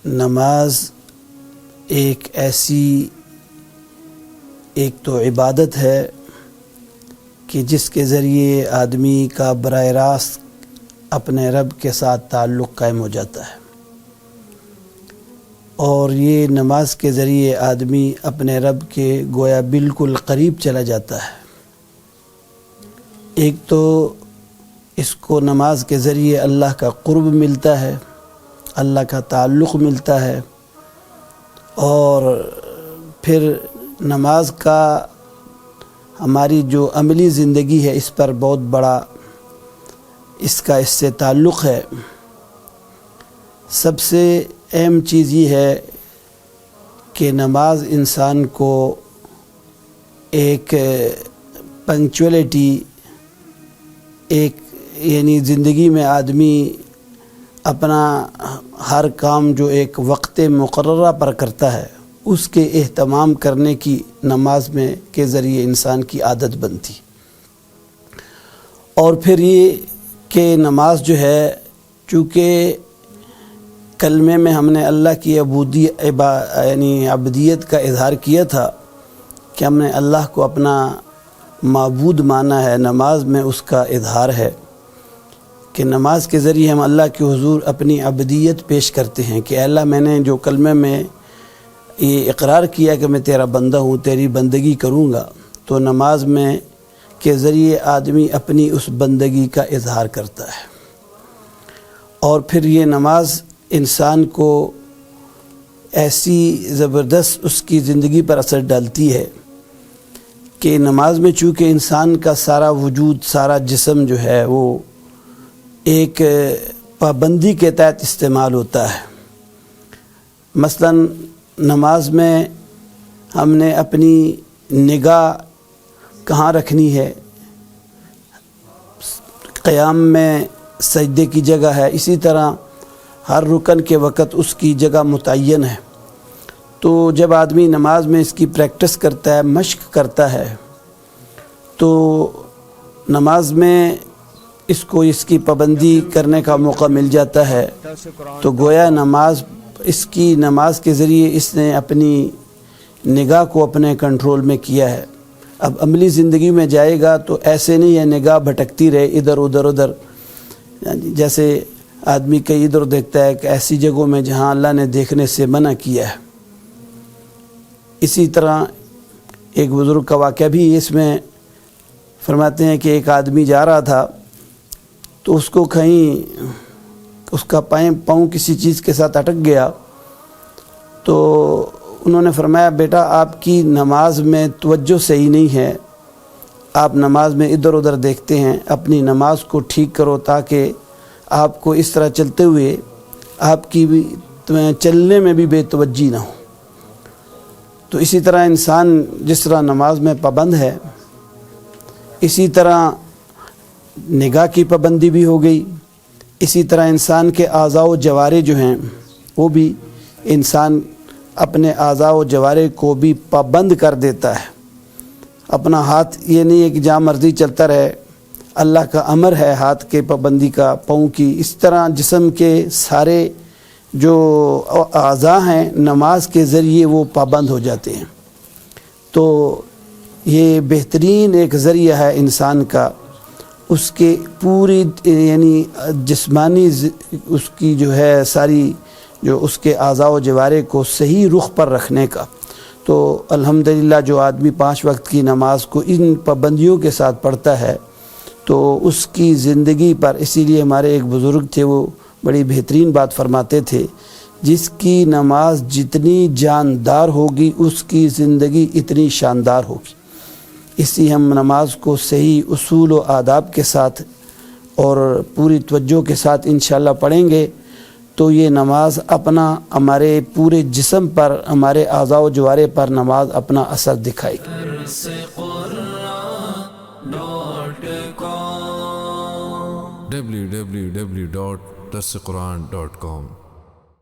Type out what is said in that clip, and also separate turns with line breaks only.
نماز ایک تو عبادت ہے کہ جس کے ذریعے آدمی کا براہ راست اپنے رب کے ساتھ تعلق قائم ہو جاتا ہے، اور یہ نماز کے ذریعے آدمی اپنے رب کے گویا بالکل قریب چلا جاتا ہے۔ ایک تو اس کو نماز کے ذریعے اللہ کا قرب ملتا ہے، اللہ کا تعلق ملتا ہے، اور پھر نماز کا ہماری جو عملی زندگی ہے اس پر بہت بڑا اس سے تعلق ہے۔ سب سے اہم چیز یہ ہے کہ نماز انسان کو ایک پنکچولیٹی، یعنی زندگی میں آدمی اپنا ہر کام جو ایک وقت مقررہ پر کرتا ہے اس کے اہتمام کرنے کی نماز میں کے ذریعے انسان کی عادت بنتی۔ اور پھر یہ کہ نماز جو ہے، چونکہ کلمے میں ہم نے اللہ کی عبودیت کا اظہار کیا تھا کہ ہم نے اللہ کو اپنا معبود مانا ہے، نماز میں اس کا اظہار ہے کہ نماز کے ذریعے ہم اللہ کے حضور اپنی عبودیت پیش کرتے ہیں کہ اے اللہ، میں نے جو کلمے میں یہ اقرار کیا کہ میں تیرا بندہ ہوں، تیری بندگی کروں گا، تو نماز میں کے ذریعے آدمی اپنی اس بندگی کا اظہار کرتا ہے۔ اور پھر یہ نماز انسان کو ایسی زبردست اس کی زندگی پر اثر ڈالتی ہے کہ نماز میں چونکہ انسان کا سارا وجود، سارا جسم جو ہے وہ ایک پابندی کے تحت استعمال ہوتا ہے۔ مثلا نماز میں ہم نے اپنی نگاہ کہاں رکھنی ہے؟ قیام میں سجدے کی جگہ ہے، اسی طرح ہر رکن کے وقت اس کی جگہ متعین ہے۔ تو جب آدمی نماز میں اس کی پریکٹس کرتا ہے، مشق کرتا ہے، تو نماز میں اس کو اس کی پابندی کرنے کا موقع مل جاتا ہے۔ تو گویا نماز کے ذریعے اس نے اپنی نگاہ کو اپنے کنٹرول میں کیا ہے۔ اب عملی زندگی میں جائے گا تو ایسے نہیں ہے نگاہ بھٹکتی رہے ادھر ادھر، جیسے آدمی کئی ادھر دیکھتا ہے کہ ایسی جگہوں میں جہاں اللہ نے دیکھنے سے منع کیا ہے۔ اسی طرح ایک بزرگ کا واقعہ بھی اس میں فرماتے ہیں کہ ایک آدمی جا رہا تھا تو اس کو کہیں اس کا پاؤں کسی چیز کے ساتھ اٹک گیا، تو انہوں نے فرمایا، بیٹا آپ کی نماز میں توجہ صحیح نہیں ہے، آپ نماز میں ادھر ادھر دیکھتے ہیں، اپنی نماز کو ٹھیک کرو تاکہ آپ کو اس طرح چلتے ہوئے آپ کی بھی چلنے میں بھی بے توجہی نہ ہو۔ تو اسی طرح انسان جس طرح نماز میں پابند ہے، اسی طرح نگاہ کی پابندی بھی ہو گئی، اسی طرح انسان کے اعضاء و جوارح جو ہیں وہ بھی انسان اپنے اعضاء و جوارح کو بھی پابند کر دیتا ہے۔ اپنا ہاتھ یہ نہیں ہے کہ جہاں مرضی چلتا رہے، اللہ کا امر ہے ہاتھ کے پابندی کا، پاؤں کی۔ اس طرح جسم کے سارے جو اعضاء ہیں نماز کے ذریعے وہ پابند ہو جاتے ہیں۔ تو یہ بہترین ایک ذریعہ ہے انسان کا اس کے پوری یعنی جسمانی اس کی جو ہے ساری جو اس کے اعضاء و جوارح کو صحیح رخ پر رکھنے کا۔ تو الحمدللہ جو آدمی 5 وقت کی نماز کو ان پابندیوں کے ساتھ پڑھتا ہے تو اس کی زندگی پر، اسی لیے ہمارے ایک بزرگ تھے وہ بڑی بہترین بات فرماتے تھے، جس کی نماز جتنی جاندار ہوگی اس کی زندگی اتنی شاندار ہوگی۔ اسی ہم نماز کو صحیح اصول و آداب کے ساتھ اور پوری توجہ کے ساتھ انشاءاللہ پڑھیں گے تو یہ نماز اپنا ہمارے پورے جسم پر، ہمارے اعضاء و جوارح پر نماز اپنا اثر دکھائے گی۔
www.darsequran.com